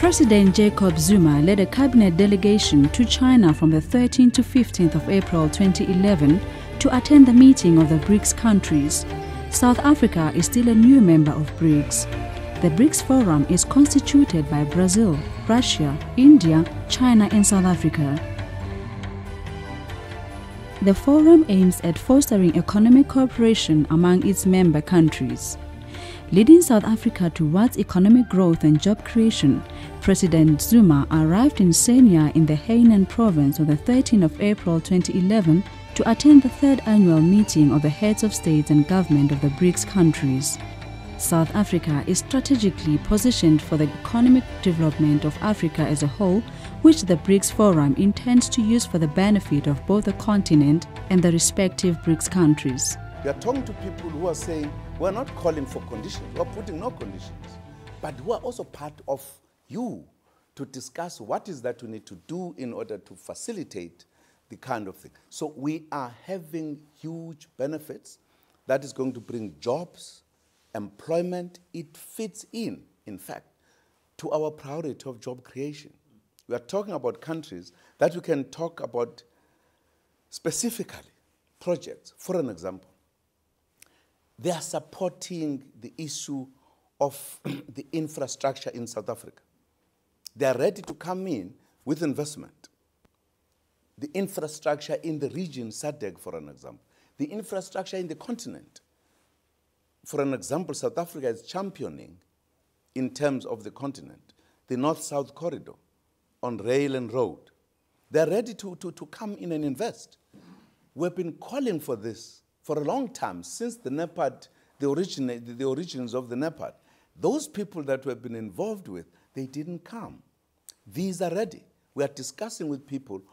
President Jacob Zuma led a cabinet delegation to China from the 13th to 15th of April 2011 to attend the meeting of the BRICS countries. South Africa is still a new member of BRICS. The BRICS Forum is constituted by Brazil, Russia, India, China and South Africa. The forum aims at fostering economic cooperation among its member countries. Leading South Africa towards economic growth and job creation, President Zuma arrived in Sanya in the Hainan province on the 13th of April 2011 to attend the third annual meeting of the heads of state and government of the BRICS countries. South Africa is strategically positioned for the economic development of Africa as a whole, which the BRICS Forum intends to use for the benefit of both the continent and the respective BRICS countries. We are talking to people who are saying, we are not calling for conditions, we are putting no conditions, but who are also part of you to discuss what is that we need to do in order to facilitate the kind of thing. So we are having huge benefits that is going to bring jobs, employment. It fits in fact, to our priority of job creation. We are talking about countries that we can talk about specifically, projects. For an example, they are supporting the issue of the infrastructure in South Africa. They are ready to come in with investment. The infrastructure in the region, SADC, for an example. The infrastructure in the continent. For an example, South Africa is championing, in terms of the continent, the North-South corridor on rail and road. They're ready to come in and invest. We've been calling for this for a long time, since the NEPAD, the origins of the NEPAD. Those people that we've been involved with, they didn't come. These are ready. We are discussing with people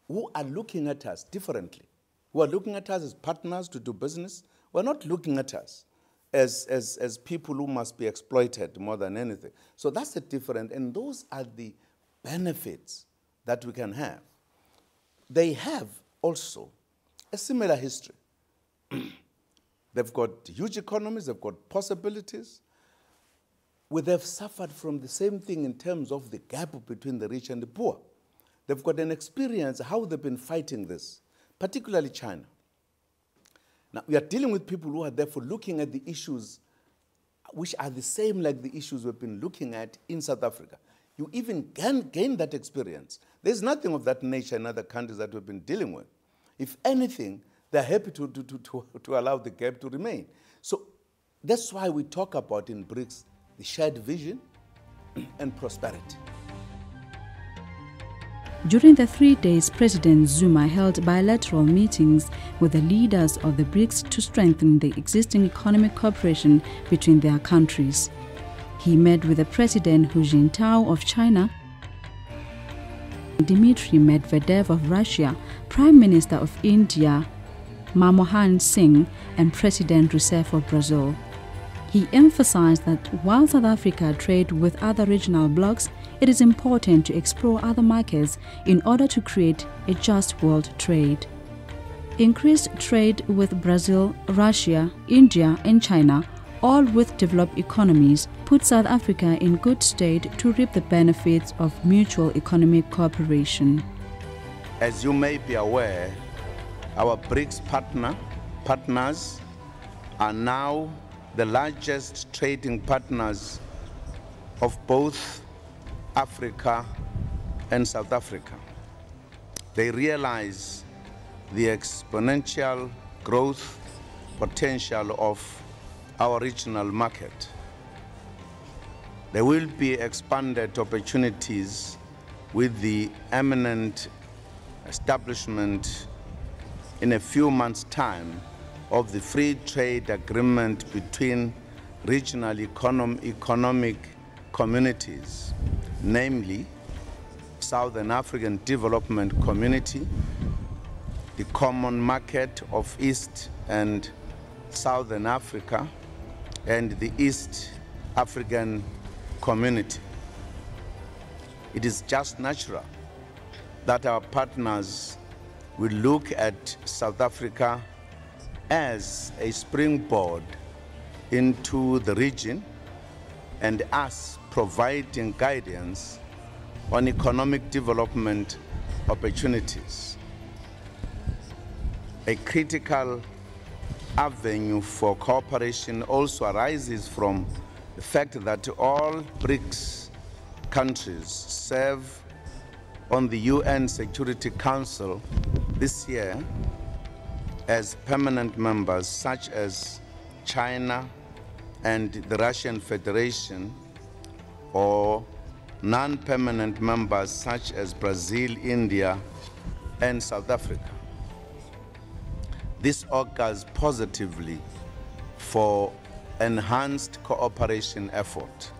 who are looking at us differently, who are looking at us as partners to do business. We're not looking at us as people who must be exploited more than anything. So that's the difference, and those are the benefits that we can have. They have also a similar history. They've got huge economies, they've got possibilities. They've suffered from the same thing in terms of the gap between the rich and the poor. They've got an experience how they've been fighting this, particularly China. Now, we are dealing with people who are therefore looking at the issues which are the same like the issues we've been looking at in South Africa. You even gain that experience. There's nothing of that nature in other countries that we've been dealing with. If anything, they're happy to allow the gap to remain. So that's why we talk about in BRICS the shared vision and prosperity. During the 3 days, President Zuma held bilateral meetings with the leaders of the BRICS to strengthen the existing economic cooperation between their countries. He met with the President Hu Jintao of China, Dmitry Medvedev of Russia, Prime Minister of India, Manmohan Singh, and President Rousseff of Brazil. He emphasized that while South Africa trades with other regional blocs, it is important to explore other markets in order to create a just world trade. Increased trade with Brazil, Russia, India, and China, all with developed economies, put South Africa in good state to reap the benefits of mutual economic cooperation. As you may be aware, our BRICS partners are now the largest trading partners of both Africa and South Africa. They realize the exponential growth potential of our regional market. There will be expanded opportunities with the imminent establishment in a few months' time of the free trade agreement between regional economic communities, namely Southern African Development Community, the Common Market of East and Southern Africa, and the East African Community. It is just natural that our partners will look at South Africa as a springboard into the region, and us providing guidance on economic development opportunities. A critical avenue for cooperation also arises from the fact that all BRICS countries serve on the UN Security Council this year as permanent members, such as China and the Russian Federation, or non-permanent members such as Brazil, India, and South Africa. This augurs positively for enhanced cooperation effort.